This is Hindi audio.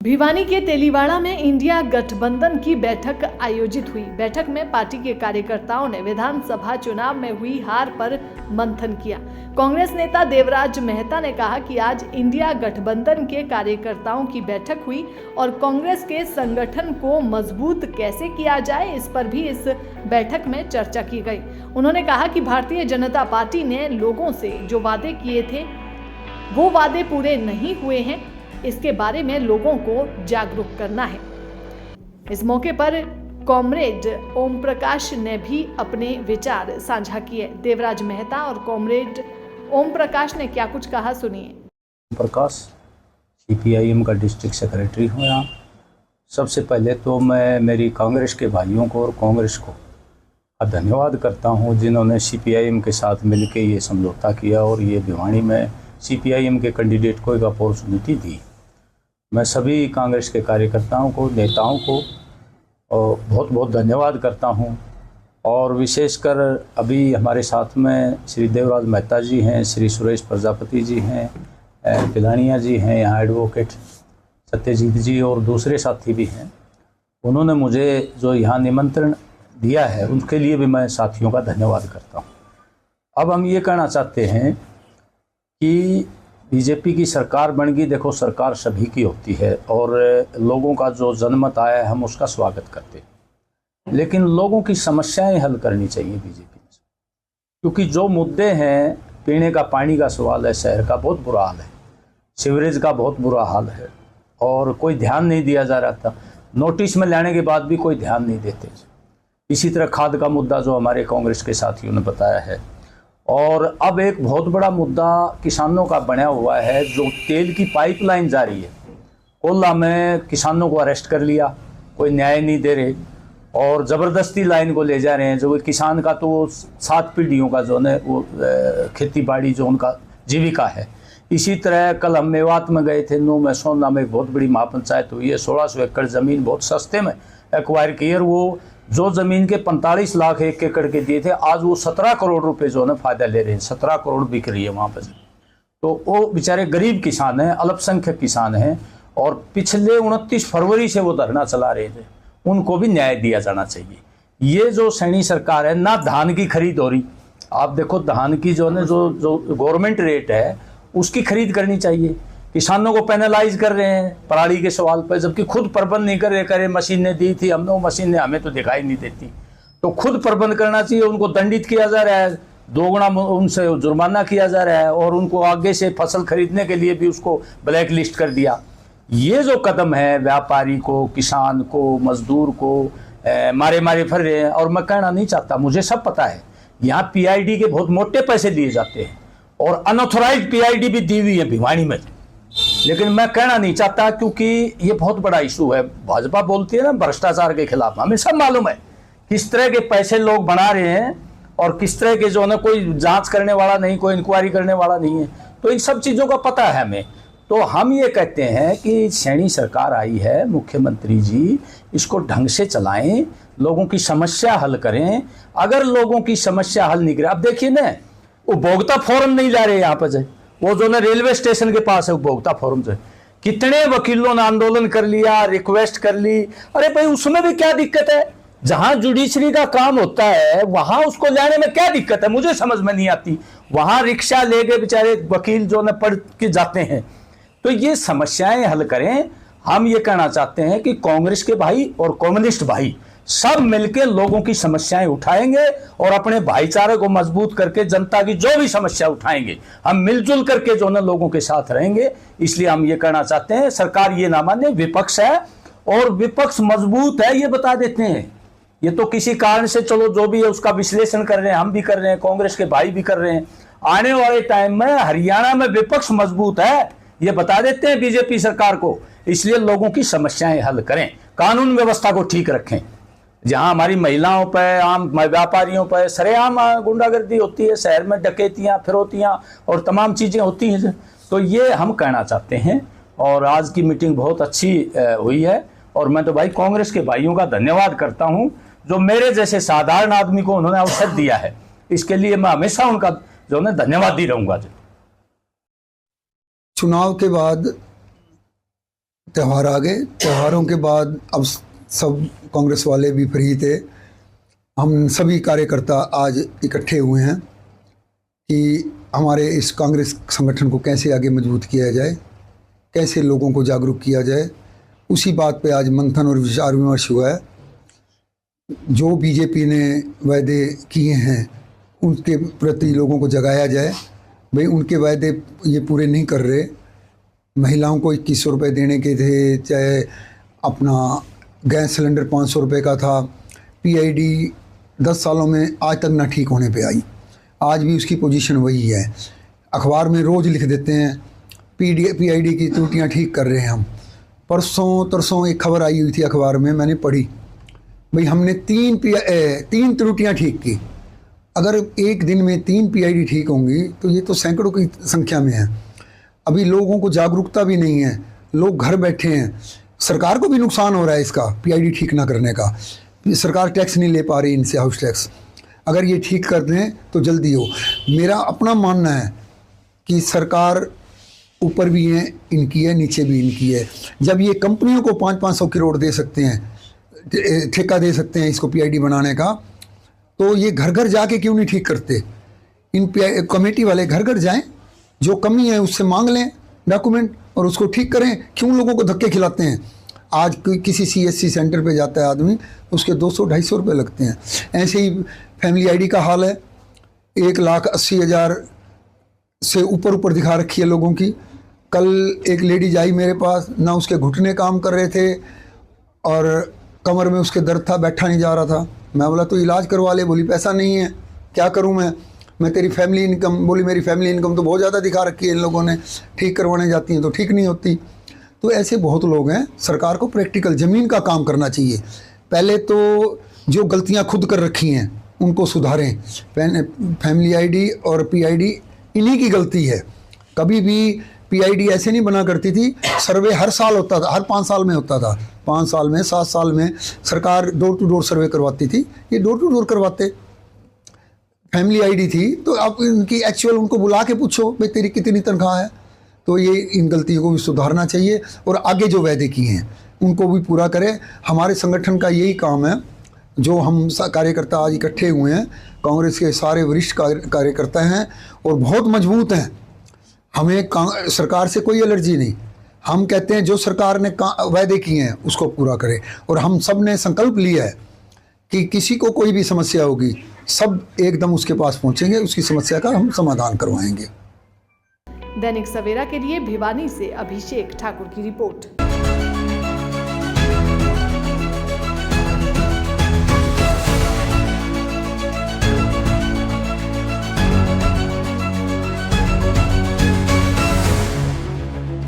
भिवानी के तेलीवाड़ा में इंडिया गठबंधन की बैठक आयोजित हुई। बैठक में पार्टी के कार्यकर्ताओं ने विधानसभा चुनाव में हुई हार पर मंथन किया। कांग्रेस नेता देवराज मेहता ने कहा कि आज इंडिया गठबंधन के कार्यकर्ताओं की बैठक हुई और कांग्रेस के संगठन को मजबूत कैसे किया जाए, इस पर भी इस बैठक में चर्चा की गई। उन्होंने कहा कि भारतीय जनता पार्टी ने लोगों से जो वादे किए थे वो वादे पूरे नहीं हुए हैं, इसके बारे में लोगों को जागरूक करना है। इस मौके पर कॉमरेड ओम प्रकाश ने भी अपने विचार साझा किए। देवराज मेहता और कॉमरेड ओम प्रकाश ने क्या कुछ कहा, सुनिए। प्रकाश सीपीआईएम का डिस्ट्रिक्ट सेक्रेटरी हूँ यहाँ। सबसे पहले तो मैं मेरी कांग्रेस के भाइयों को और कांग्रेस को धन्यवाद करता हूँ जिन्होंने सीपीआईएम के साथ मिलकर ये समझौता किया और ये भिवानी में सीपीआईएम के कैंडिडेट को एक अपॉर्चुनिटी दी। मैं सभी कांग्रेस के कार्यकर्ताओं को, नेताओं को बहुत बहुत धन्यवाद करता हूं। और विशेषकर अभी हमारे साथ में श्री देवराज मेहता जी हैं, श्री सुरेश प्रजापति जी हैं, पिलानिया जी हैं, यहाँ एडवोकेट सत्यजीत जी और दूसरे साथी भी हैं। उन्होंने मुझे जो यहाँ निमंत्रण दिया है उनके लिए भी मैं साथियों का धन्यवाद करता हूँ। अब हम ये कहना चाहते हैं कि बीजेपी की सरकार बन गई। देखो, सरकार सभी की होती है और लोगों का जो जनमत आया है हम उसका स्वागत करते हैं, लेकिन लोगों की समस्याएं हल करनी चाहिए बीजेपी में, क्योंकि जो मुद्दे हैं, पीने का पानी का सवाल है, शहर का बहुत बुरा हाल है, सीवरेज का बहुत बुरा हाल है और कोई ध्यान नहीं दिया जा रहा था। नोटिस में लाने के बाद भी कोई ध्यान नहीं देते। इसी तरह खाद का मुद्दा जो हमारे कांग्रेस के साथियों ने बताया है। और अब एक बहुत बड़ा मुद्दा किसानों का बना हुआ है, जो तेल की पाइपलाइन जा रही है। कोल्ला में किसानों को अरेस्ट कर लिया, कोई न्याय नहीं दे रहे और ज़बरदस्ती लाइन को ले जा रहे हैं। जो किसान का तो 7 पीढ़ियों का जो है वो खेती बाड़ी जो उनका जीविका है। इसी तरह कल हम मेवात में गए थे, नू में सोना में एक बहुत बड़ी महापंचायत हुई है। 1600 एकड़ ज़मीन बहुत सस्ते में एक्वायर की और वो जो ज़मीन के 45 लाख एक एकड़ के दिए थे, आज वो 17 करोड़ रुपए जो है फ़ायदा ले रहे हैं। 17 करोड़ बिक रही है वहाँ पर। तो वो बेचारे गरीब किसान हैं, अल्पसंख्यक किसान हैं और पिछले 29 फरवरी से वो धरना चला रहे थे। उनको भी न्याय दिया जाना चाहिए। ये जो सैनी सरकार है, ना धान की खरीद हो रही। आप देखो, धान की जो है जो गवर्नमेंट रेट है उसकी खरीद करनी चाहिए। किसानों को पेनलाइज कर रहे हैं पराली के सवाल पर, जबकि खुद प्रबंध नहीं कर रहे। करे मशीन ने दी थी हमने, वो मशीन ने हमें तो दिखाई नहीं देती। तो खुद प्रबंध करना चाहिए। उनको दंडित किया जा रहा है, 2 गुना उनसे जुर्माना किया जा रहा है और उनको आगे से फसल खरीदने के लिए भी उसको ब्लैक लिस्ट कर दिया। ये जो कदम है, व्यापारी को, किसान को, मजदूर को मारे मारे फिर रहे हैं। और मैं कहना नहीं चाहता, मुझे सब पता है, यहाँ पीआईडी के बहुत मोटे पैसे दिए जाते हैं और अनऑथोराइज पीआईडी भी दी हुई है भिवानी में। लेकिन मैं कहना नहीं चाहता क्योंकि ये बहुत बड़ा इशू है। भाजपा बोलती है ना भ्रष्टाचार के खिलाफ, हमें सब मालूम है किस तरह के पैसे लोग बना रहे हैं और किस तरह के जो है कोई जांच करने वाला नहीं, कोई इंक्वायरी करने वाला नहीं है। तो इन सब चीज़ों का पता है हमें। तो हम ये कहते हैं कि सैनी सरकार आई है, मुख्यमंत्री जी इसको ढंग से चलाएं, लोगों की समस्या हल करें। अगर लोगों की समस्या हल नहीं करे, अब देखिए ना, उपभोक्ता फोरम नहीं जा रहे यहाँ पर से, वो जो ना रेलवे स्टेशन के पास है उपभोक्ता फोरम से, कितने वकीलों ने आंदोलन कर लिया, रिक्वेस्ट कर ली। अरे भाई, उसमें भी क्या दिक्कत है? जहां जुडिशरी का काम होता है वहां उसको लाने में क्या दिक्कत है? मुझे समझ में नहीं आती। वहां रिक्शा लेके बेचारे वकील जो ना पढ़ के जाते हैं। तो ये समस्याएं हल करें। हम ये कहना चाहते हैं कि कांग्रेस के भाई और कम्युनिस्ट भाई सब मिलकर लोगों की समस्याएं उठाएंगे और अपने भाईचारे को मजबूत करके जनता की जो भी समस्या उठाएंगे, हम मिलजुल करके जो ना लोगों के साथ रहेंगे। इसलिए हम ये कहना चाहते हैं, सरकार ये ना माने, विपक्ष है और विपक्ष मजबूत है, ये बता देते हैं। ये तो किसी कारण से चलो जो भी है उसका विश्लेषण कर रहे हैं, हम भी कर रहे हैं, कांग्रेस के भाई भी कर रहे हैं। आने वाले टाइम में हरियाणा में विपक्ष मजबूत है, ये बता देते हैं बीजेपी सरकार को। इसलिए लोगों की समस्याएं हल करें, कानून व्यवस्था को ठीक रखें। जहां हमारी महिलाओं पर, आम व्यापारियों पर सरेआम गुंडागर्दी होती है, शहर में डकैतियां, फिरौतियां और तमाम चीज़ें होती हैं। तो ये हम कहना चाहते हैं। और आज की मीटिंग बहुत अच्छी हुई है और मैं तो भाई कांग्रेस के भाइयों का धन्यवाद करता हूं, जो मेरे जैसे साधारण आदमी को उन्होंने अवसर दिया है। इसके लिए मैं हमेशा उनका जो है धन्यवाद ही रहूंगा। चुनाव के बाद त्यौहार आ गए। त्योहारों के बाद अब सब कांग्रेस वाले भी फ्री थे। हम सभी कार्यकर्ता आज इकट्ठे हुए हैं कि हमारे इस कांग्रेस संगठन को कैसे आगे मजबूत किया जाए, कैसे लोगों को जागरूक किया जाए। उसी बात पे आज मंथन और विचार विमर्श हुआ है। जो बीजेपी ने वायदे किए हैं उनके प्रति लोगों को जगाया जाए। भाई उनके वायदे ये पूरे नहीं कर रहे। महिलाओं को 2100 रुपये देने के थे, चाहे अपना गैस सिलेंडर 500 रुपये का था। पीआईडी 10 सालों में आज तक ना ठीक होने पे आई, आज भी उसकी पोजीशन वही है। अखबार में रोज़ लिख देते हैं पीआईडी की त्रुटियां ठीक कर रहे हैं हम। परसों तरसों एक खबर आई हुई थी अखबार में, मैंने पढ़ी, भाई हमने 3 त्रुटियां ठीक की। अगर एक दिन में 3 पीआईडी ठीक होंगी तो ये तो सैकड़ों की संख्या में है। अभी लोगों को जागरूकता भी नहीं है, लोग घर बैठे हैं। सरकार को भी नुकसान हो रहा है इसका, पीआईडी ठीक ना करने का। सरकार टैक्स नहीं ले पा रही इनसे, हाउस टैक्स। अगर ये ठीक कर दें तो जल्दी हो। मेरा अपना मानना है कि सरकार ऊपर भी है इनकी है, नीचे भी इनकी है। जब ये कंपनियों को 500-500 करोड़ दे सकते हैं, ठेका दे सकते हैं इसको पीआईडी बनाने का, तो ये घर घर जाके क्यों नहीं ठीक करते? इन कमेटी वाले घर घर जाएं, जो कमी है उससे मांग लें डॉक्यूमेंट और उसको ठीक करें। क्यों लोगों को धक्के खिलाते हैं? आज किसी सीएससी सेंटर पे जाता है आदमी, उसके 200-250 रुपये लगते हैं। ऐसे ही फैमिली आईडी का हाल है, 1,80,000 से ऊपर दिखा रखी है लोगों की। कल एक लेडीज आई मेरे पास, ना उसके घुटने काम कर रहे थे और कमर में उसके दर्द था, बैठा नहीं जा रहा था। मैं बोला तो इलाज करवा ले। बोली पैसा नहीं है, क्या करूं मैं तेरी फैमिली इनकम। बोली मेरी फैमिली इनकम तो बहुत ज़्यादा दिखा रखी है इन लोगों ने, ठीक करवाने जाती हैं तो ठीक नहीं होती। तो ऐसे बहुत लोग हैं। सरकार को प्रैक्टिकल ज़मीन का काम करना चाहिए। पहले तो जो गलतियां खुद कर रखी हैं उनको सुधारें। फैमिली आईडी और पीआईडी इन्हीं की गलती है। कभी भी पीआईडी ऐसे नहीं बना करती थी। सर्वे हर साल होता था, हर 5 साल में होता था। 5 साल में, 7 साल में सरकार डोर टू डोर सर्वे करवाती थी। ये डोर टू डोर करवाते। फैमिली आईडी थी तो आप इनकी एक्चुअल उनको बुला के पूछो भाई तेरी कितनी तनख्वाह है। तो ये इन गलतियों को भी सुधारना चाहिए और आगे जो वायदे किए हैं उनको भी पूरा करें। हमारे संगठन का यही काम है। जो हम कार्यकर्ता आज इकट्ठे हुए हैं, कांग्रेस के सारे वरिष्ठ कार्यकर्ता हैं और बहुत मजबूत हैं। हमें सरकार से कोई एलर्जी नहीं। हम कहते हैं जो सरकार ने वायदे किए हैं उसको पूरा करें। और हम सब ने संकल्प लिया है कि किसी को कोई भी समस्या होगी, सब एकदम उसके पास पहुंचेंगे, उसकी समस्या का हम समाधान करवाएंगे। दैनिक सवेरा के लिए भिवानी से अभिषेक ठाकुर की रिपोर्ट।